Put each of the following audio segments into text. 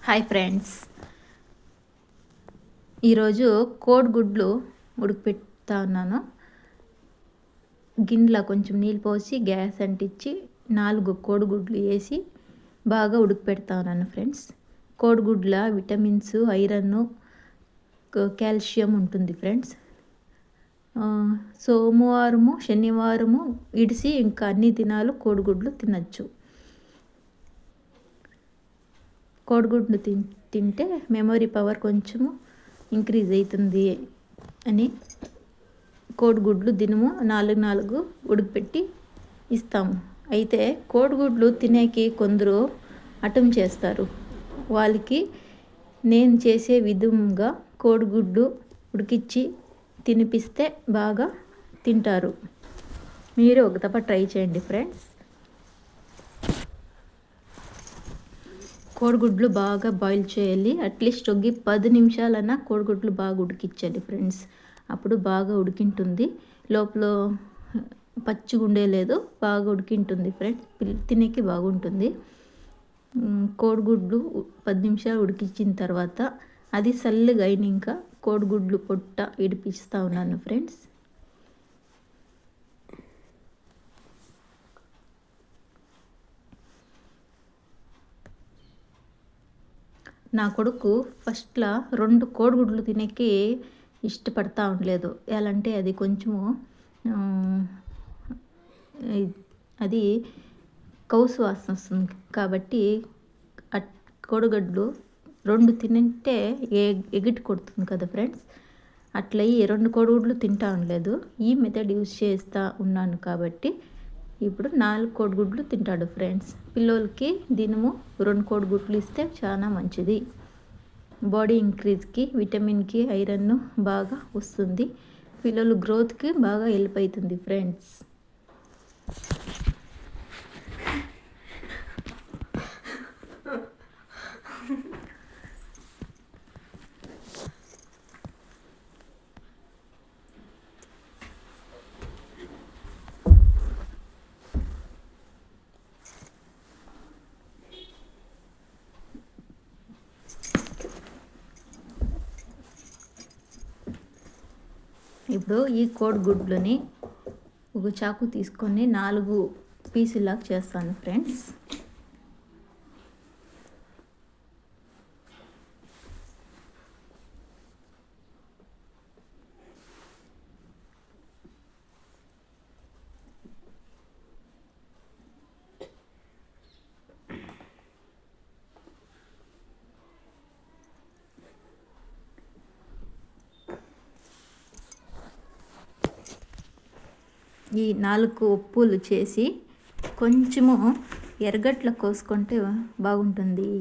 Hi friends, ఈరోజు కోడిగుడ్లు ఉడకపెడతా ఉన్నాను. గిన్నెలో కొంచెం నీళ్ళు పోసి గ్యాస్ అంటించి 4 కోడిగుడ్లు వేసి బాగా ఉడకపెడతా ఉన్నాను ఫ్రెండ్స్. కోడిగుడ్ల విటమిన్స్, ఐరన్, కాల్షియం ఉంటుంది ఫ్రెండ్స్. సోమవారము శనివారము ఇడిసి ఇంకా అన్ని దినాలు కోడిగుడ్లు తినచ్చు. కోడిగుడ్లు తింటే మెమొరీ పవర్ కొంచెము ఇంక్రీజ్ అవుతుంది అని కోడిగుడ్లు దినము 4 ఉడకపెట్టి ఇస్తాము. అయితే కోడిగుడ్లు తినేకి కొందరు హఠం చేస్తారు. వాళ్ళకి నేను చేసే విధంగా కోడిగుడ్లు ఉడికించి తినిపిస్తే బాగా తింటారు. మీరు ఒక దఫా ట్రై చేయండి ఫ్రెండ్స్. కోడిగుడ్లు బాగా బాయిల్ చేయాలి. అట్లీస్ట్ 10 నిమిషాలన్నా కోడిగుడ్లు బాగా ఉడికించాలి ఫ్రెండ్స్. అప్పుడు బాగా ఉడికింటుంది. లోపల పచ్చిగా ఉండేలేదు, బాగా ఉడికింటుంది ఫ్రెండ్స్. తినేకి బాగుంటుంది. కోడిగుడ్లు 10 నిమిషాలు ఉడికించిన తర్వాత అది చల్లగా అయినాక కోడిగుడ్లు పొట్ట ఇడిపిస్తూ ఉన్నాను ఫ్రెండ్స్. నా కొడుకు ఫస్ట్లో 2 కోడిగుడ్లు తినేకి ఇష్టపడతా ఉండలేదు. ఎలా అంటే అది కొంచెము అది కౌసు వాసన వస్తుంది కాబట్టి కోడిగుడ్లు 2 తింటే ఎగిటి కొడుతుంది కదా ఫ్రెండ్స్. అట్లా 2 కోడిగుడ్లు తింటా ఉండలేదు. ఈ మెథడ్ యూజ్ చేస్తూ ఉన్నాను కాబట్టి ఇప్పుడు 4 కోడిగుడ్లు తింటాడు ఫ్రెండ్స్. పిల్లలకి దినము 2 కోడిగుడ్లు ఇస్తే చాలా మంచిది. బాడీ ఇంక్రీజ్కి, విటమిన్కి, ఐరన్ బాగా వస్తుంది. పిల్లలు గ్రోత్కి బాగా హెల్ప్ అవుతుంది ఫ్రెండ్స్. ఇప్పుడు ఈ కోడిగుడ్లని ఒక చాకు తీసుకొని 4 పీసులాగా చేస్తాను ఫ్రెండ్స్. ఈ 4 ఉప్పులు చేసి కొంచెము ఎర్రగడ్డల కోసుకుంటే బాగుంటుంది.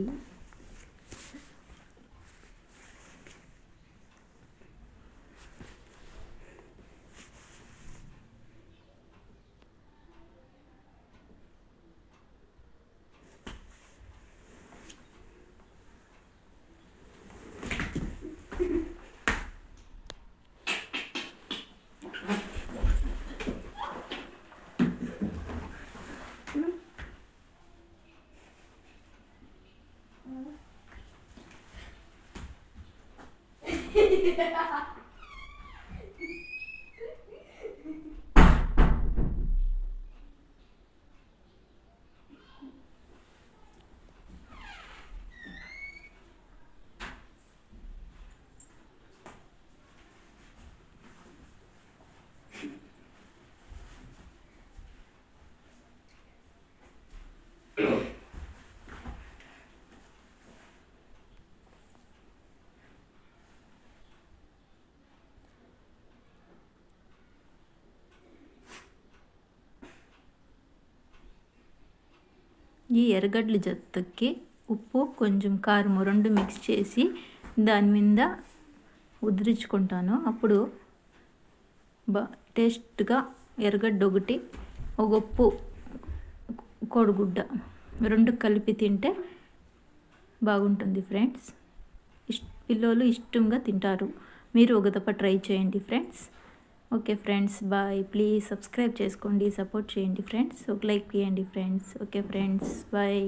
ఈ ఎర్రగడ్డల జత్తుకి ఉప్పు కొంచెం కారం 2 మిక్స్ చేసి దాని మీద ఉదిరించుకుంటాను. అప్పుడు టేస్ట్గా ఎర్రగడ్డ ఒకటి, ఒక ఉప్పు కోడిగుడ్డ 2 కలిపి తింటే బాగుంటుంది ఫ్రెండ్స్. పిల్లలు ఇష్టంగా తింటారు. మీరు ఒక దఫా ట్రై చేయండి friends. Okay friends, bye. Please subscribe చేసుకోండి, సపోర్ట్ చేయండి ఫ్రెండ్స్. ఒక లైక్ చేయండి ఫ్రెండ్స్. Okay friends, bye.